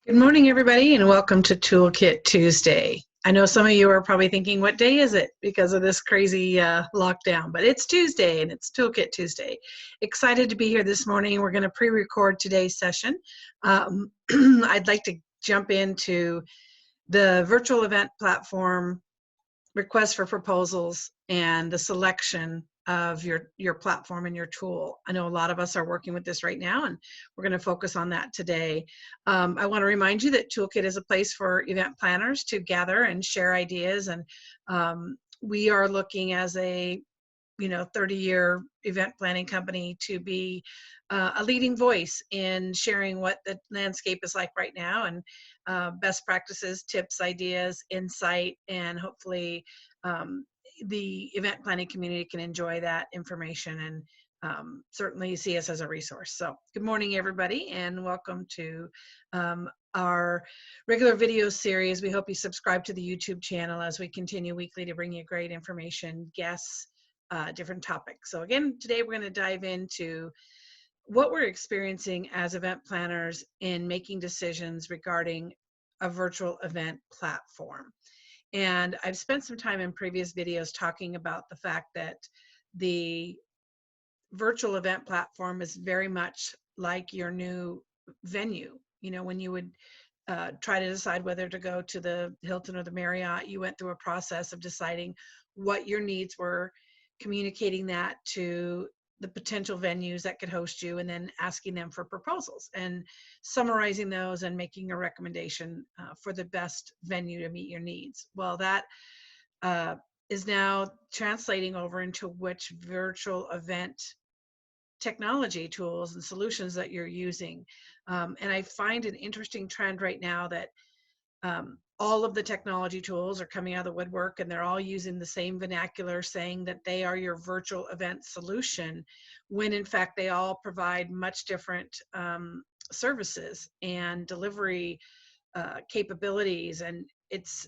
Good morning, everybody, and welcome to Toolkit Tuesday. I know some of you are probably thinking, what day is it because of this crazy lockdown? But it's Tuesday, and it's Toolkit Tuesday. Excited to be here this morning. We're going to pre-record today's session. I'd like to jump into the virtual event platform, requests for proposals, and the selection of your platform and your tool. I know a lot of us are working with this right now, and we're going to focus on that today. I want to remind you that Toolkit is a place for event planners to gather and share ideas, and we are looking as a 30-year event planning company to be a leading voice in sharing what the landscape is like right now, and best practices, tips, ideas, insight, and hopefully the event planning community can enjoy that information and certainly see us as a resource. So good morning, everybody, and welcome to our regular video series. We hope you subscribe to the YouTube channel as we continue weekly to bring you great information, guests, different topics. So again, today we're going to dive into what we're experiencing as event planners in making decisions regarding a virtual event platform. And I've spent some time in previous videos talking about the fact that the virtual event platform is very much like your new venue. When you would try to decide whether to go to the Hilton or the Marriott, you went through a process of deciding what your needs were, communicating that to the potential venues that could host you, and then asking them for proposals and summarizing those and making a recommendation for the best venue to meet your needs. Well, that is now translating over into which virtual event technology tools and solutions that you're using. And I find an interesting trend right now that all of the technology tools are coming out of the woodwork, and they're all using the same vernacular, saying that they are your virtual event solution, when in fact they all provide much different services and delivery capabilities. And it's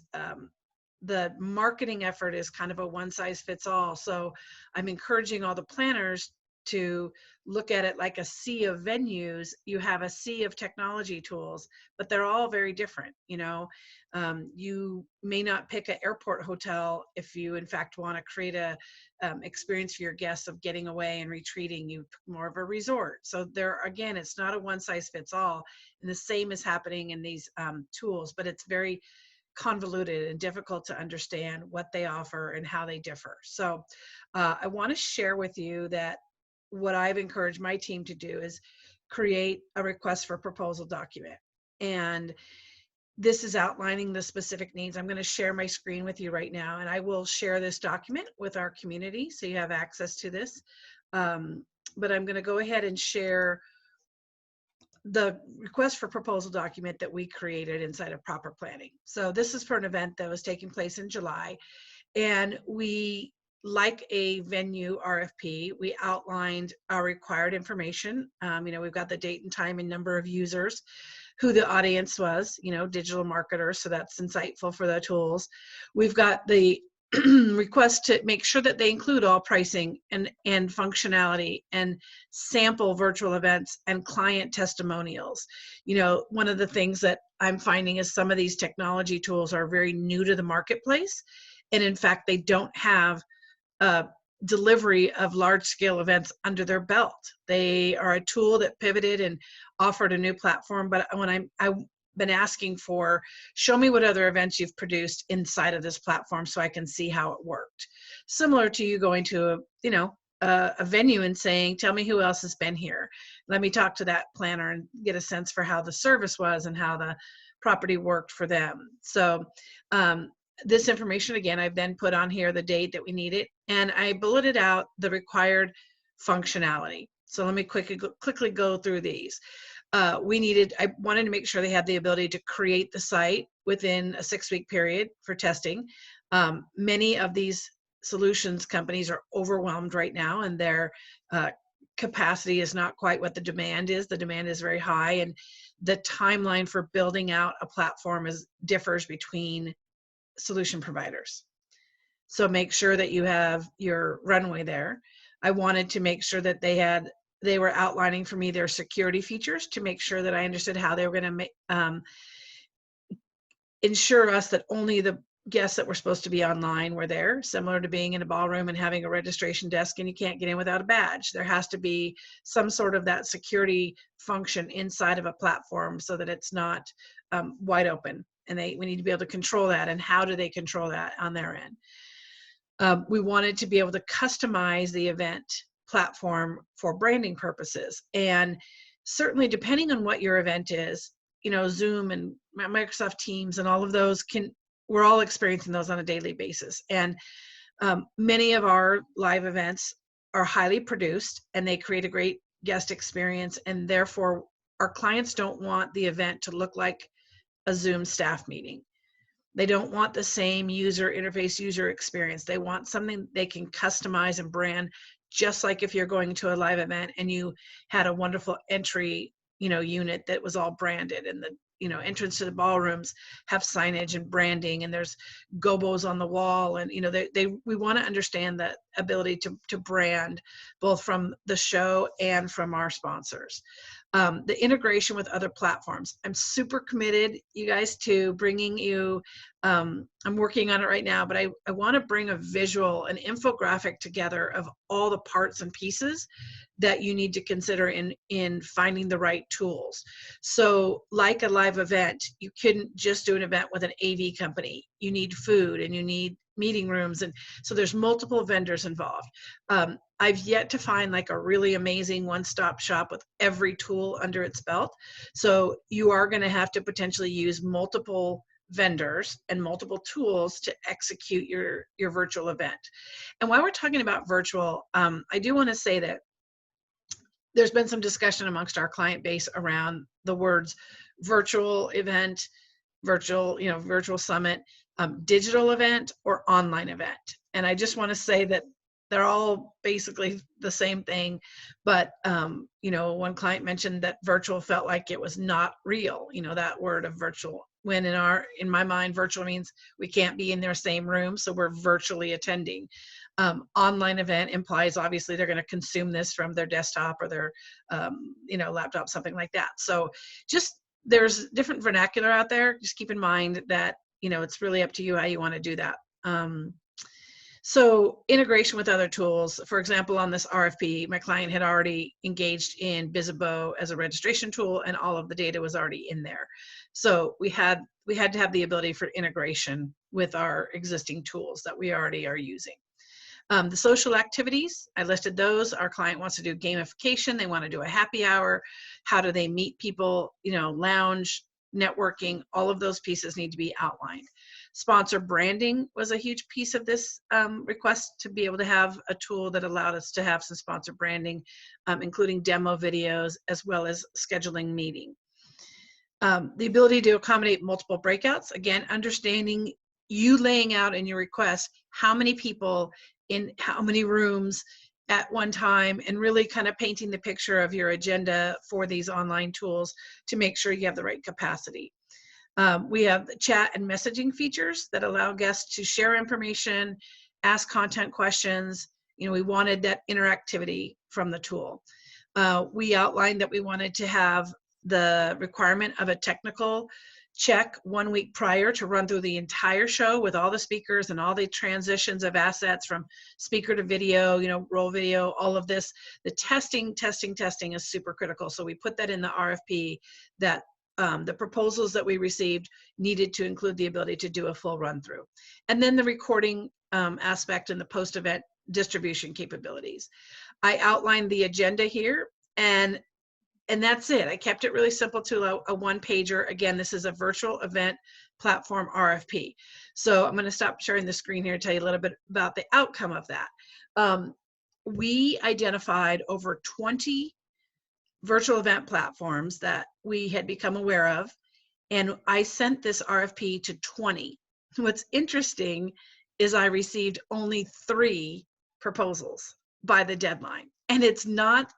the marketing effort is kind of a one-size-fits-all. So I'm encouraging all the planners to look at it like a sea of venues. You have a sea of technology tools, but they're all very different. You may not pick an airport hotel if you in fact want to create a experience for your guests of getting away and retreating. You pick more of a resort. So there, again, it's not a one-size-fits-all, and the same is happening in these tools, but it's very convoluted and difficult to understand what they offer and how they differ. So I want to share with you that what I've encouraged my team to do is create a request for proposal document. And this is outlining the specific needs. I'm going to share my screen with you right now, and I will share this document with our community so you have access to this. But I'm going to go ahead and share the request for proposal document that we created inside of Proper Planning. So this is for an event that was taking place in July, and we, like a venue RFP, we outlined our required information. We've got the date and time and number of users, who the audience was, digital marketers, so that's insightful for the tools. We've got the request to make sure that they include all pricing and functionality and sample virtual events and client testimonials. One of the things that I'm finding is some of these technology tools are very new to the marketplace, and in fact they don't have delivery of large-scale events under their belt. They are a tool that pivoted and offered a new platform, but when I've been asking for, show me what other events you've produced inside of this platform so I can see how it worked. Similar to you going to a venue and saying, tell me who else has been here. Let me talk to that planner and get a sense for how the service was and how the property worked for them. So this information, again, I've then put on here the date that we need it, and I bulleted out the required functionality. So let me quickly go through these. I wanted to make sure they had the ability to create the site within a 6-week period for testing. Many of these solutions companies are overwhelmed right now, and their capacity is not quite what the demand is. The demand is very high, and the timeline for building out a platform differs between solution providers. So make sure that you have your runway there. I wanted to make sure that they had they were outlining for me their security features to make sure that I understood how they were going to ensure us that only the guests that were supposed to be online were there, similar to being in a ballroom and having a registration desk and you can't get in without a badge. There has to be some sort of that security function inside of a platform so that it's not wide open. And we need to be able to control that. And how do they control that on their end? We wanted to be able to customize the event platform for branding purposes. And certainly depending on what your event is, you know, Zoom and Microsoft Teams and all of those we're all experiencing those on a daily basis. And many of our live events are highly produced and they create a great guest experience. And therefore our clients don't want the event to look like a Zoom staff meeting. They don't want the same user interface, user experience. They want something they can customize and brand, just like if you're going to a live event and you had a wonderful entry, you know, unit that was all branded, and the, you know, entrance to the ballrooms have signage and branding, and there's gobos on the wall, and you know, we want to understand that ability to brand both from the show and from our sponsors. The integration with other platforms. I'm super committed, you guys, to bringing you, I'm working on it right now, but I want to bring a visual, an infographic together of all the parts and pieces that you need to consider in finding the right tools. So like a live event, you couldn't just do an event with an AV company. You need food and you need meeting rooms. And so there's multiple vendors involved. I've yet to find like a really amazing one-stop shop with every tool under its belt. So you are going to have to potentially use multiple vendors and multiple tools to execute your virtual event. And while we're talking about virtual, I do want to say that there's been some discussion amongst our client base around the words virtual event, virtual, you know, virtual summit, digital event, or online event. And I just want to say that they're all basically the same thing, but you know, one client mentioned that virtual felt like it was not real, you know, that word of virtual, when in my mind, virtual means we can't be in their same room, so we're virtually attending. Online event implies obviously they're going to consume this from their desktop or their you know, laptop, something like that. So just, there's different vernacular out there. Just keep in mind that, you know, it's really up to you how you want to do that. So integration with other tools. For example, on this RFP, my client had already engaged in Bizzabo as a registration tool, and all of the data was already in there. So we had to have the ability for integration with our existing tools that we already are using. The social activities, I listed those. Our client wants to do gamification. They want to do a happy hour. How do they meet people? You know, lounge, networking, all of those pieces need to be outlined. Sponsor branding was a huge piece of this request, to be able to have a tool that allowed us to have some sponsor branding, including demo videos, as well as scheduling meeting. The ability to accommodate multiple breakouts, again, understanding you laying out in your request how many people in how many rooms at one time, and really kind of painting the picture of your agenda for these online tools to make sure you have the right capacity. We have chat and messaging features that allow guests to share information, ask content questions. You know, we wanted that interactivity from the tool. We outlined that we wanted to have the requirement of a technical check 1 week prior to run through the entire show with all the speakers and all the transitions of assets from speaker to video, you know, roll video, all of this. The testing is super critical. So we put that in the RFP, that the proposals that we received needed to include the ability to do a full run through. And then the recording aspect and the post-event distribution capabilities. I outlined the agenda here, and that's it. I kept it really simple to a one-pager. Again, this is a virtual event platform RFP. So I'm going to stop sharing the screen here and tell you a little bit about the outcome of that. We identified over 20 virtual event platforms that we had become aware of, and I sent this RFP to 20. What's interesting is I received only 3 proposals by the deadline, and it's not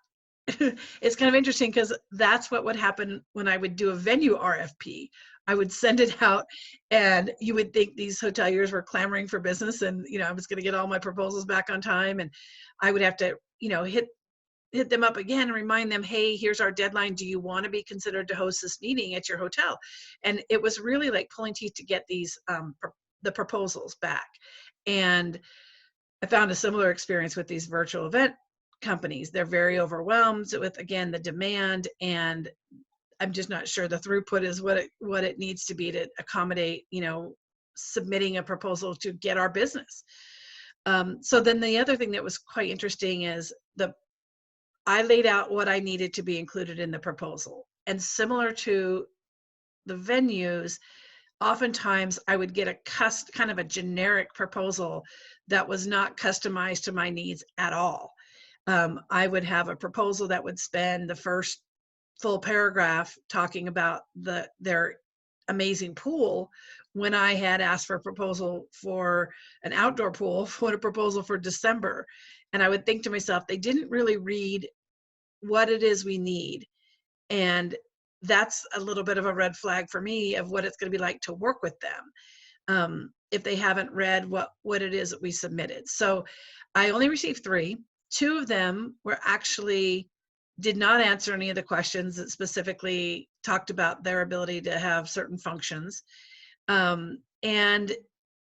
it's kind of interesting because that's what would happen when I would do a venue RFP. I would send it out, and you would think these hoteliers were clamoring for business, and you know, I was going to get all my proposals back on time, and I would have to, you know, hit hit them up again and remind them, hey, here's our deadline. Do you want to be considered to host this meeting at your hotel? And it was really like pulling teeth to get these the proposals back. And I found a similar experience with these virtual event companies. They're very overwhelmed with, again, the demand, and I'm just not sure the throughput is what it needs to be to accommodate, submitting a proposal to get our business. So then the other thing that was quite interesting is I laid out what I needed to be included in the proposal. And similar to the venues, oftentimes I would get kind of a generic proposal that was not customized to my needs at all. I would have a proposal that would spend the first full paragraph talking about their amazing pool, when I had asked for a proposal for an outdoor pool, for a proposal for December. And I would think to myself, they didn't really read what it is we need. And that's a little bit of a red flag for me of what it's going to be like to work with them, if they haven't read what it is that we submitted. So I only received 3. 2 of them were actually did not answer any of the questions that specifically talked about their ability to have certain functions. And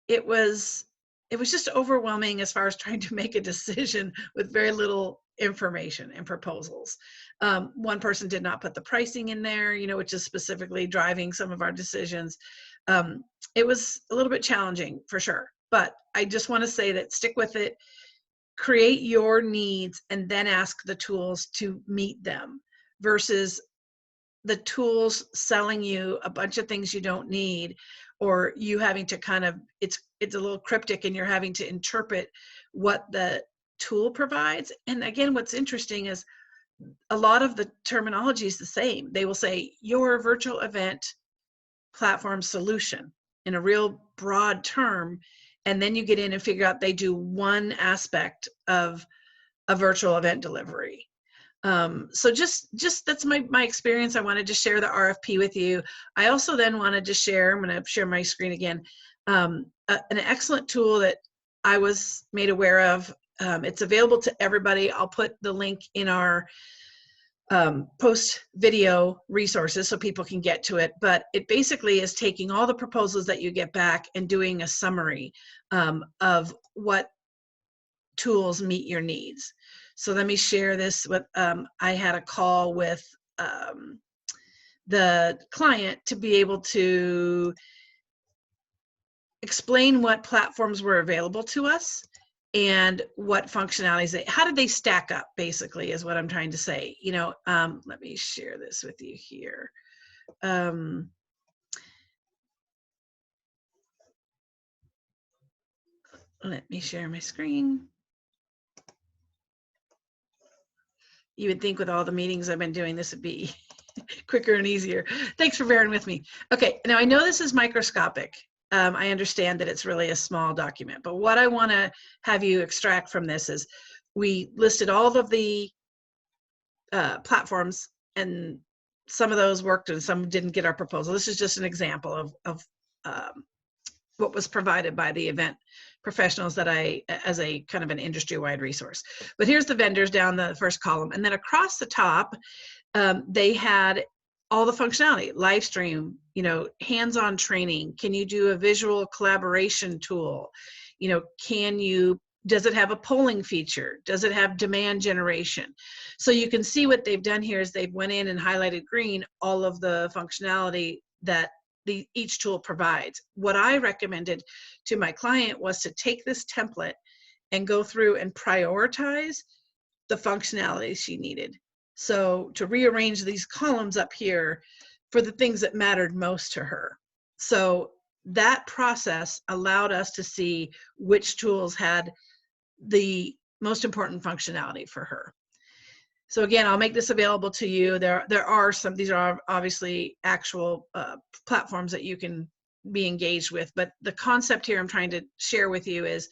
it was just overwhelming as far as trying to make a decision with very little information and proposals. One person did not put the pricing in there, which is specifically driving some of our decisions. It was a little bit challenging for sure, but I just want to say that stick with it, create your needs, and then ask the tools to meet them, versus the tools selling you a bunch of things you don't need, or you having to kind of, it's a little cryptic and you're having to interpret what the tool provides. And again, what's interesting is a lot of the terminology is the same. They will say your virtual event platform solution in a real broad term, and then you get in and figure out they do one aspect of a virtual event delivery. So just that's my experience. I wanted to share the RFP with you. I also then wanted to share, I'm going to share my screen again, an excellent tool that I was made aware of. It's available to everybody. I'll put the link in our post video resources so people can get to it, but it basically is taking all the proposals that you get back and doing a summary of what tools meet your needs. So let me share this with, I had a call with the client to be able to explain what platforms were available to us and what functionalities, how did they stack up, basically, is what I'm trying to say. Let me share this with you here. Let me share my screen. You would think with all the meetings I've been doing, this would be quicker and easier. Thanks for bearing with me. Okay, now I know this is microscopic. I understand that it's really a small document, but what I want to have you extract from this is we listed all of the platforms, and some of those worked and some didn't get our proposal. This is just an example of what was provided by the event professionals that as a kind of an industry-wide resource. But here's the vendors down the first column, and then across the top, they had all the functionality: live stream, hands-on training. Can you do a visual collaboration tool? Does it have a polling feature? Does it have demand generation? So you can see what they've done here is they've went in and highlighted green all of the functionality that each tool provides. What I recommended to my client was to take this template and go through and prioritize the functionality she needed. So to rearrange these columns up here for the things that mattered most to her. So that process allowed us to see which tools had the most important functionality for her. So again, I'll make this available to you. There are some, these are obviously actual platforms that you can be engaged with, but the concept here I'm trying to share with you is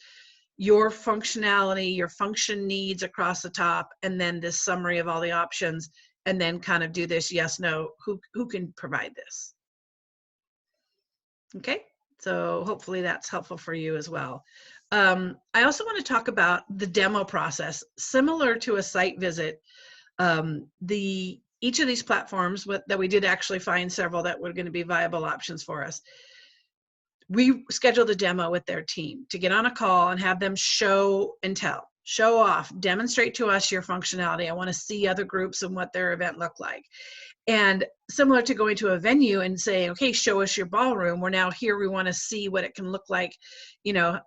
your functionality, your function needs across the top, and then this summary of all the options, and then kind of do this yes, no, who can provide this. Okay, So hopefully that's helpful for you as well. I also want to talk about the demo process. Similar to a site visit, each of these platforms that we did actually find several that were going to be viable options for us. We scheduled a demo with their team to get on a call and have them show and tell, show off, demonstrate to us your functionality. I want to see other groups and what their event looked like. And similar to going to a venue and saying, okay, show us your ballroom. We're now here. We want to see what it can look like. You know,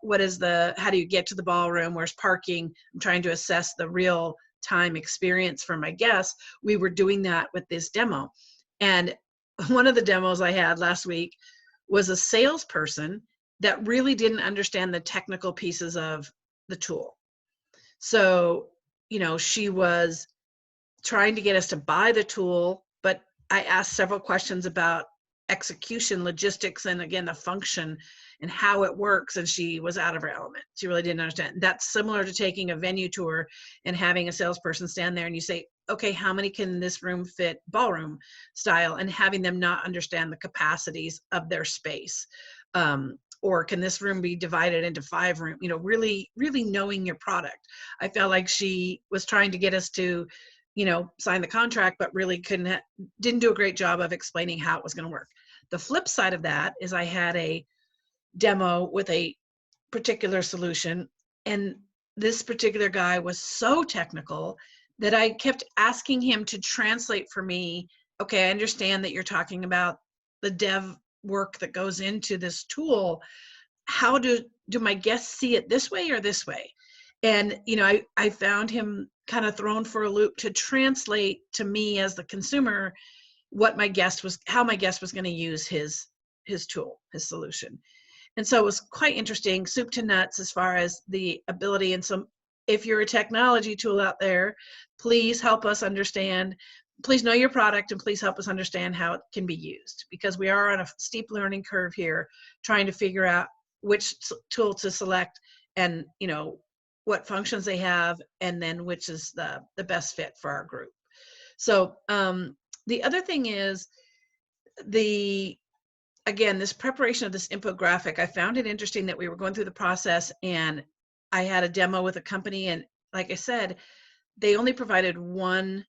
how do you get to the ballroom? Where's parking? I'm trying to assess the real time experience for my guests. We were doing that with this demo. And one of the demos I had last week was a salesperson that really didn't understand the technical pieces of the tool. So, you know, she was trying to get us to buy the tool, but I asked several questions about execution, logistics, and again, the function and how it works, and she was out of her element. She really didn't understand. That's similar to taking a venue tour and having a salesperson stand there and you say, okay, how many can this room fit ballroom style, and having them not understand the capacities of their space. Or can this room be divided into 5 rooms? You know, really, really knowing your product. I felt like she was trying to get us to, you know, sign the contract, but really didn't do a great job of explaining how it was going to work. The flip side of that is I had a demo with a particular solution, and this particular guy was so technical that I kept asking him to translate for me. Okay, I understand that you're talking about the dev work that goes into this tool. How do my guests see it this way or this way? And, you know, I found him kind of thrown for a loop to translate to me as the consumer how my guest was going to use his tool, his solution. And so it was quite interesting, soup to nuts, as far as the ability. And so if you're a technology tool out there, please help us understand, please know your product, and please help us understand how it can be used, because we are on a steep learning curve here, trying to figure out which tool to select and, you know, what functions they have, and then which is the best fit for our group. So the other thing is again, this preparation of this infographic. I found it interesting that we were going through the process, and I had a demo with a company, and like I said, they only provided one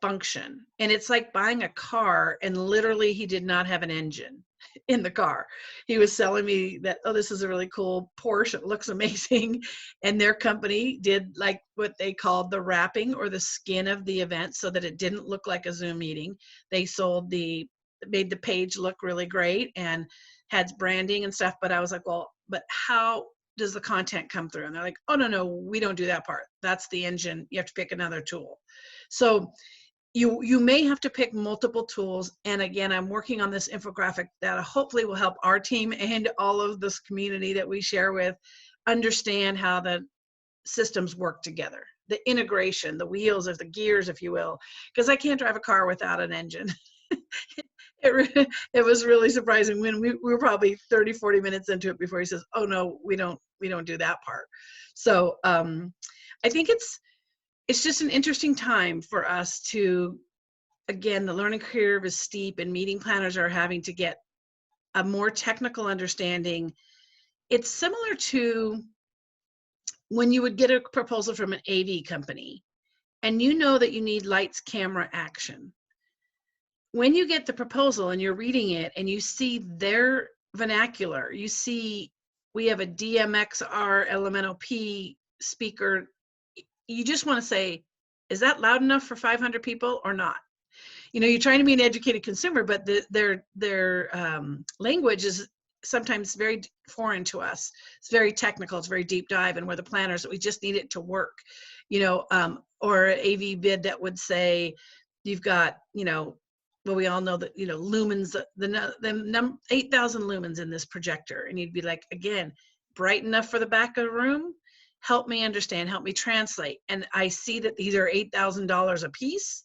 function, and it's like buying a car and literally he did not have an engine in the car. He was selling me that, oh, this is a really cool Porsche, it looks amazing, and their company did like what they called the wrapping or the skin of the event so that it didn't look like a Zoom meeting. They made the page look really great and had branding and stuff, but I was like, well, but how does the content come through? And they're like, oh, no, we don't do that part. That's the engine. You have to pick another tool. So you may have to pick multiple tools. And again, I'm working on this infographic that hopefully will help our team and all of this community that we share with understand how the systems work together, the integration, the wheels or the gears, if you will, because I can't drive a car without an engine. It was really surprising when we were probably 30, 40 minutes into it before he says, oh no, we don't do that part. So I think it's just an interesting time for us to, again, the learning curve is steep and meeting planners are having to get a more technical understanding. It's similar to when you would get a proposal from an AV company and you know that you need lights, camera, action. When you get the proposal and you're reading it and you see their vernacular, you see we have a DMXR Elemental P speaker, you just want to say, is that loud enough for 500 people or not? You know, you're trying to be an educated consumer, but their language is sometimes very foreign to us. It's very technical, it's very deep dive, and we're the planners, we just need it to work. You know, or AV bid that would say, you've got, you know, well, we all know that, you know, lumens, the 8,000 lumens in this projector, and you'd be like, again, bright enough for the back of the room? Help me understand, help me translate. And I see that these are $8,000 a piece.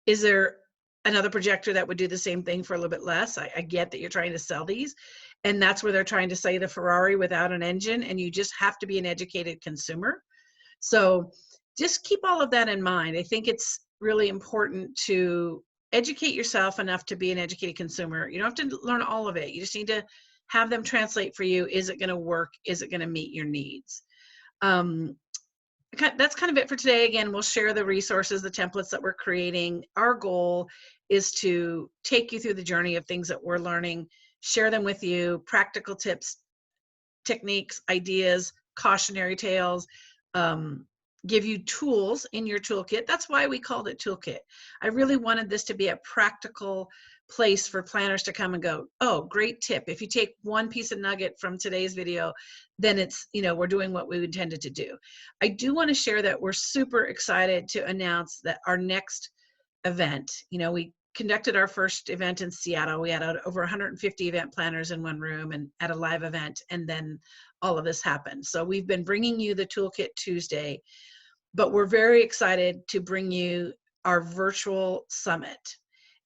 Is there another projector that would do the same thing for a little bit less? I get that you're trying to sell these, and that's where they're trying to say the Ferrari without an engine, and you just have to be an educated consumer. So just keep all of that in mind. I think it's really important to educate yourself enough to be an educated consumer. You don't have to learn all of it. You just need to have them translate for you. Is it going to work? Is it going to meet your needs? That's kind of it for today. Again, we'll share the resources, the templates that we're creating. Our goal is to take you through the journey of things that we're learning, share them with you, practical tips, techniques, ideas, cautionary tales, give you tools in your toolkit. That's why we called it Toolkit. I really wanted this to be a practical place for planners to come and go, oh, great tip. If you take one piece of nugget from today's video, then it's, we're doing what we intended to do. I do want to share that we're super excited to announce that our next event, we conducted our first event in Seattle. We had over 150 event planners in one room and at a live event, and then all of this happened. So we've been bringing you the Toolkit Tuesday, but we're very excited to bring you our virtual summit.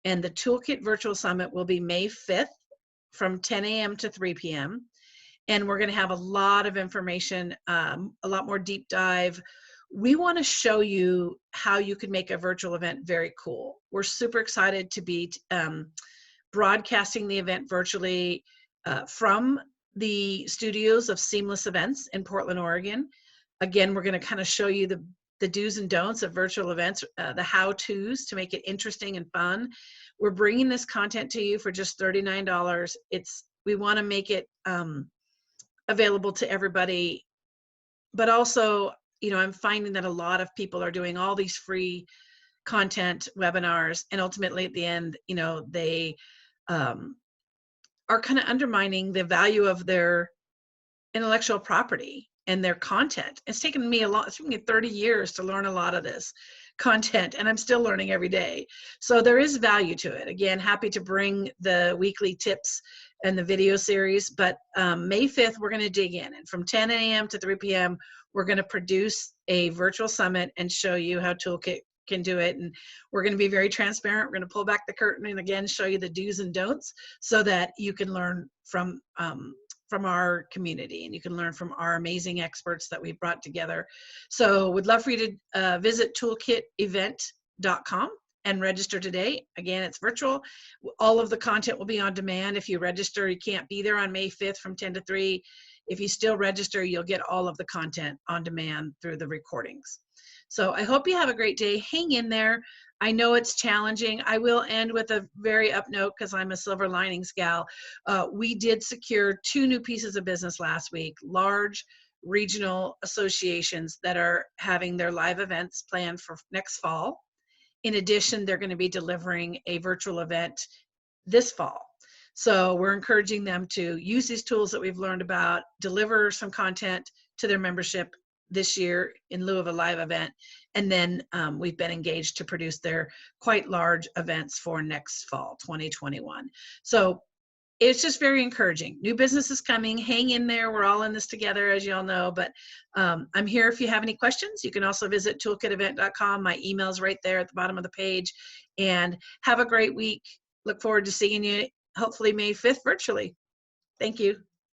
And the Toolkit Virtual Summit will be May 5th from 10 a.m. to 3 p.m. And we're going to have a lot of information, a lot more deep dive. We want to show you how you can make a virtual event very cool. We're super excited to be broadcasting the event virtually from the studios of Seamless Events in Portland, Oregon. Again, we're going to kind of show you the do's and don'ts of virtual events, the how-tos to make it interesting and fun. We're bringing this content to you for just $39. We want to make it available to everybody, but also, I'm finding that a lot of people are doing all these free content webinars, and ultimately at the end, they are kind of undermining the value of their intellectual property and their content. It's taken me 30 years to learn a lot of this content, and I'm still learning every day. So there is value to it. Again, happy to bring the weekly tips and the video series, but May 5th, we're going to dig in, and from 10 a.m. to 3 p.m., we're going to produce a virtual summit and show you how Toolkit can do it. And we're going to be very transparent. We're going to pull back the curtain and again show you the do's and don'ts so that you can learn from our community, and you can learn from our amazing experts that we've brought together. So we'd love for you to visit toolkitevent.com and register today. Again, it's virtual. All of the content will be on demand. If you register, you can't be there on May 5th from 10 to 3. If you still register, you'll get all of the content on demand through the recordings. So I hope you have a great day. Hang in there. I know it's challenging. I will end with a very up note because I'm a silver linings gal. We did secure 2 new pieces of business last week, large regional associations that are having their live events planned for next fall. In addition, they're going to be delivering a virtual event this fall. So we're encouraging them to use these tools that we've learned about, deliver some content to their membership this year in lieu of a live event. And then we've been engaged to produce their quite large events for next fall, 2021. So it's just very encouraging. New business is coming. Hang in there. We're all in this together, as you all know. But I'm here if you have any questions. You can also visit toolkitevent.com. My email's right there at the bottom of the page. And have a great week. Look forward to seeing you, hopefully May 5th virtually. Thank you.